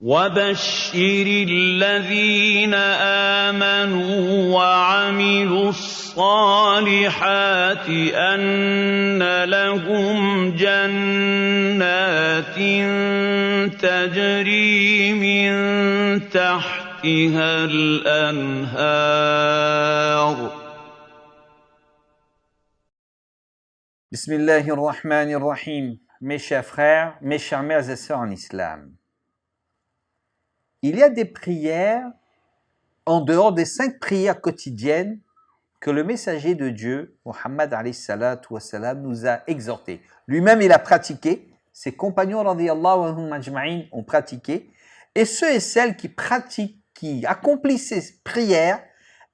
وَبَشِّرِ الَّذِينَ آمَنُوا وَعَمِلُوا الصَّالِحَاتِ أَنَّ لَهُمْ جَنَّاتٍ تَجْرِي مِن تَحْتِهَا الْأَنْهَارُ Bismillahirrahmanirrahim. Mes chers frères, mes chères mères et sœurs en islam. Il y a des prières en dehors des 5 prières quotidiennes que le messager de Dieu, Muhammad alayhi salatu wa salam, nous a exhortées. Lui-même, il a pratiqué, ses compagnons radiyallahu anhum ajma'in ont pratiqué, et ceux et celles qui pratiquent, qui accomplissent ces prières,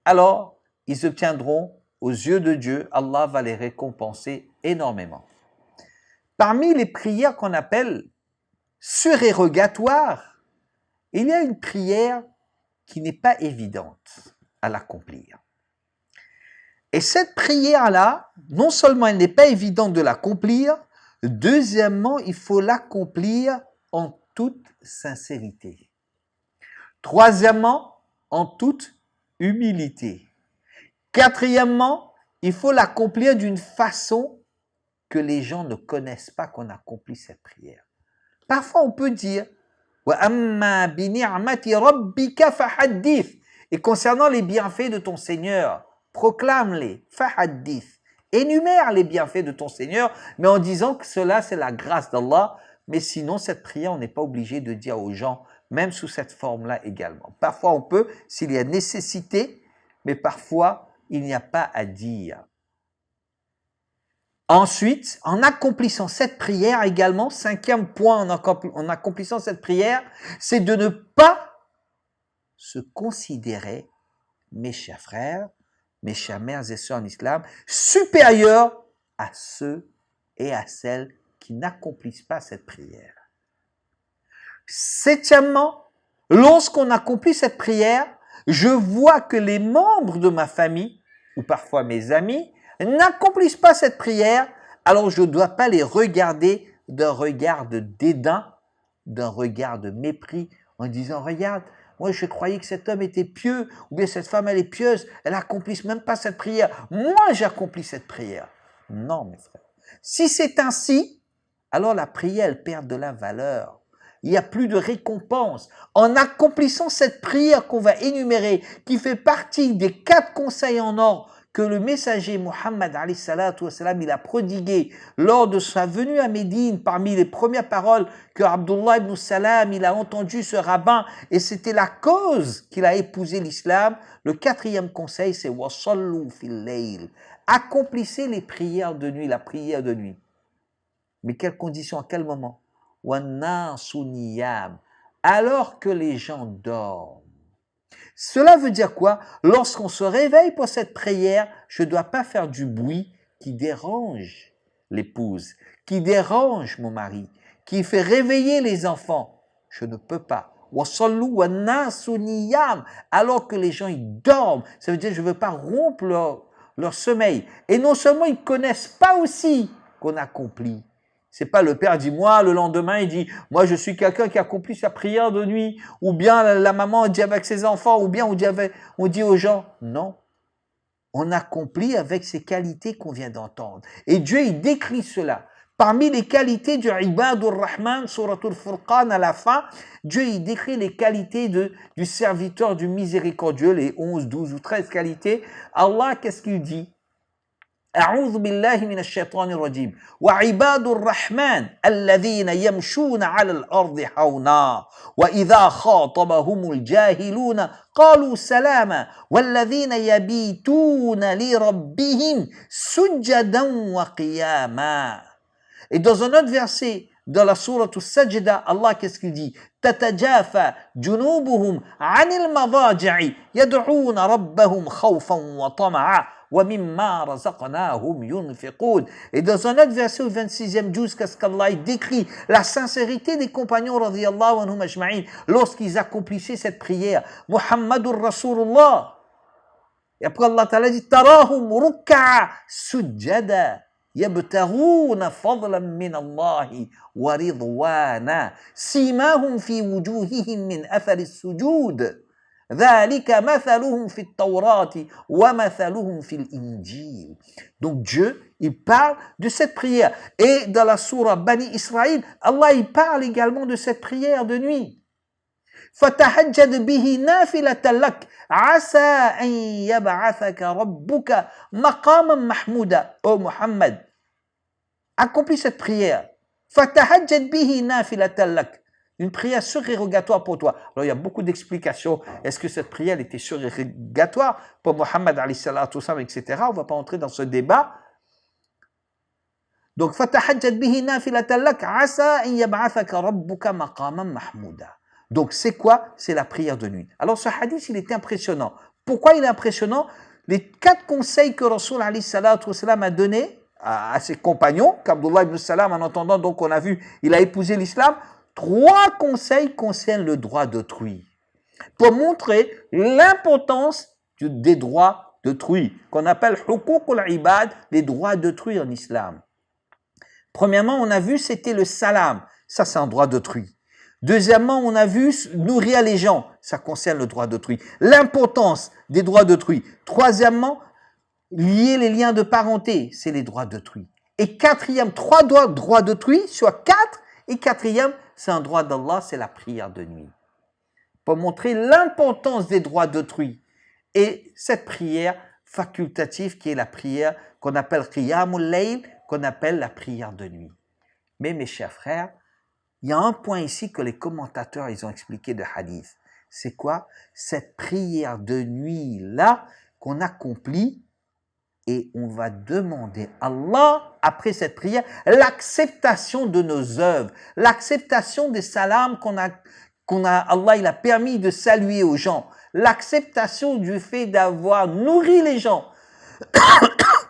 alors ils obtiendront aux yeux de Dieu, Allah va les récompenser énormément. Parmi les prières qu'on appelle surérogatoires, il y a une prière qui n'est pas évidente à l'accomplir. Et cette prière-là, non seulement elle n'est pas évidente de l'accomplir, deuxièmement, il faut l'accomplir en toute sincérité. Troisièmement, en toute humilité. Quatrièmement, il faut l'accomplir d'une façon que les gens ne connaissent pas qu'on accomplit cette prière. Parfois, on peut dire وَأَمَّا بِنِعْمَةِ رَبِّكَ فَحَدِّثْ. Et concernant les bienfaits de ton Seigneur, proclame-les, فَحَدِّثْ. Énumère les bienfaits de ton Seigneur, mais en disant que cela, c'est la grâce d'Allah. Mais sinon, cette prière, on n'est pas obligé de dire aux gens, même sous cette forme-là également. Parfois, on peut, s'il y a nécessité, mais parfois, il n'y a pas à dire. Ensuite, en accomplissant cette prière également, 5e point en accomplissant cette prière, c'est de ne pas se considérer, mes chers frères, mes chères mères et sœurs en islam, supérieurs à ceux et à celles qui n'accomplissent pas cette prière. 7e, lorsqu'on accomplit cette prière, je vois que les membres de ma famille, ou parfois mes amis, n'accomplissent pas cette prière, alors je ne dois pas les regarder d'un regard de dédain, d'un regard de mépris, en disant « Regarde, moi je croyais que cet homme était pieux, ou bien cette femme elle est pieuse, elle n'accomplit même pas cette prière. Moi j'accomplis cette prière. » Non mes frères. Si c'est ainsi, alors la prière elle perd de la valeur. Il n'y a plus de récompense. En accomplissant cette prière qu'on va énumérer, qui fait partie des 4 conseils en or que le messager Muhammad alayhi salatu wa salam, il a prodigué lors de sa venue à Médine, parmi les premières paroles que Abdullah ibn Salam, il a entendu ce rabbin, et c'était la cause qu'il a épousé l'islam. Le 4e conseil, c'est « Wasallu fil layl ». Accomplissez les prières de nuit, la prière de nuit. Mais quelles conditions, à quel moment? وَالنَّاسُ نِيَامٌ. Alors que les gens dorment. Cela veut dire quoi? Lorsqu'on se réveille pour cette prière, je ne dois pas faire du bruit qui dérange l'épouse, qui dérange mon mari, qui fait réveiller les enfants. Je ne peux pas. وَصَلُّوا وَالنَّاسُ نِيَامٌ. Alors que les gens ils dorment, ça veut dire que je ne veux pas rompre leur sommeil. Et non seulement ils ne connaissent pas aussi qu'on accomplit. C'est pas le père dit moi, le lendemain il dit moi je suis quelqu'un qui accomplit sa prière de nuit, ou bien la maman dit avec ses enfants, ou bien on dit aux gens. Non, on accomplit avec ces qualités qu'on vient d'entendre. Et Dieu il décrit cela. Parmi les qualités du Ibadur Rahman, Suratul Furqan à la fin, Dieu il décrit les qualités du serviteur du miséricordieux, les 11, 12 ou 13 qualités. Allah qu'est-ce qu'il dit? أعوذ بالله من الشيطان الرجيم وعباد الرحمن الذين يمشون على الأرض حونا وإذا خاطبهم الجاهلون قالوا سلاما والذين يبيتون لربهم سجدا وقياما. Et dans un autre verset, dans la sourate Sajda, Allah qu'est-ce qu'il dit? تتجافى جنوبهم عن المضاجع يدعون ربهم خوفا وطمعا وَمِمَّا رَزَقْنَاهُمْ يُنْفِقُونَ. Et dans un autre verset au 26e juz, qu'est-ce qu'Allah décrit la sincérité des compagnons radiyallahu anhum ajma'in lorsqu'ils accomplissaient cette prière. Muhammadur Rasulullah. Et après Allah Ta'ala dit tarahum ruk'a sujjada يبتغون فضلا من الله ورضوانا سيماهم في وجوههم من أثر السجود ذلك مثلهم في التوراة ومثلهم في الإنجيل. Donc Dieu, il parle de cette prière. Et dans la sourate Bani Israël, Allah, il parle également de cette prière de nuit. فَتَحَجَّدْ بِهِ نَافِلَةً لَكَ عَسَىٰ أَن يَبْعَثَكَ رَبُّكَ مَقَامًا مَحْمُودًا. Oh Muhammad, accomplis cette prière. فَتَحَجَّدْ بِهِ نَافِلَةً لَكَ. Une prière surérogatoire pour toi. Alors, il y a beaucoup d'explications. Est-ce que cette prière était surérogatoire pour Mohammed, etc. On ne va pas entrer dans ce débat. Donc, فَتَحَجَّدْ بِهِ نَافِلَةً لَكَ عَسَىٰ أَن يَبْعَثَكَ رَبُّكَ مَقَامًا مَحْمُودًا. Donc, c'est quoi? C'est la prière de nuit. Alors, ce hadith, il est impressionnant. Pourquoi il est impressionnant? Les 4 conseils que Rasul a donnés à ses compagnons, qu'Abdullah ibn Salam, en entendant, donc on a vu, il a épousé l'islam. 3 conseils concernent le droit d'autrui, pour montrer l'importance des droits d'autrui, qu'on appelle huquq al-ibad, les droits d'autrui en islam. Premièrement, on a vu, c'était le salam, ça c'est un droit d'autrui. Deuxièmement, on a vu nourrir les gens, ça concerne le droit d'autrui. L'importance des droits d'autrui. Troisièmement, lier les liens de parenté, c'est les droits d'autrui. Et quatrième, 3 droits d'autrui, soit 4, et quatrième, c'est un droit d'Allah, c'est la prière de nuit. Pour montrer l'importance des droits d'autrui. Et cette prière facultative qui est la prière qu'on appelle Qiyamul Layl, qu'on appelle la prière de nuit. Mais mes chers frères, il y a un point ici que les commentateurs ils ont expliqué de hadith. C'est quoi? Cette prière de nuit-là qu'on accomplit et on va demander à Allah, après cette prière, l'acceptation de nos œuvres, l'acceptation des salams Allah il a permis de saluer aux gens, l'acceptation du fait d'avoir nourri les gens,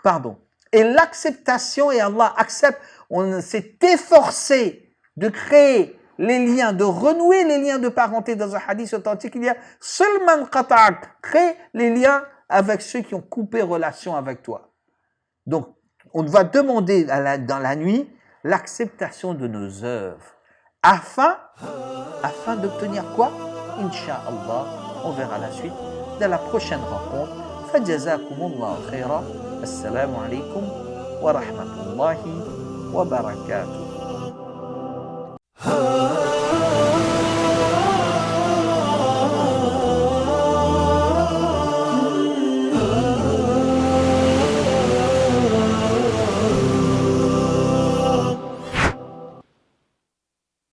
pardon, et l'acceptation, et Allah accepte, on s'est efforcé de créer les liens, de renouer les liens de parenté. Dans un hadith authentique, il y a seulement qata'ak, crée les liens avec ceux qui ont coupé relation avec toi. Donc, on va demander dans la nuit l'acceptation de nos œuvres afin d'obtenir quoi? Inch'Allah, on verra la suite dans la prochaine rencontre. Fajazakumullahu khaira. Assalamu alaikum wa rahmatullahi wa barakatuh.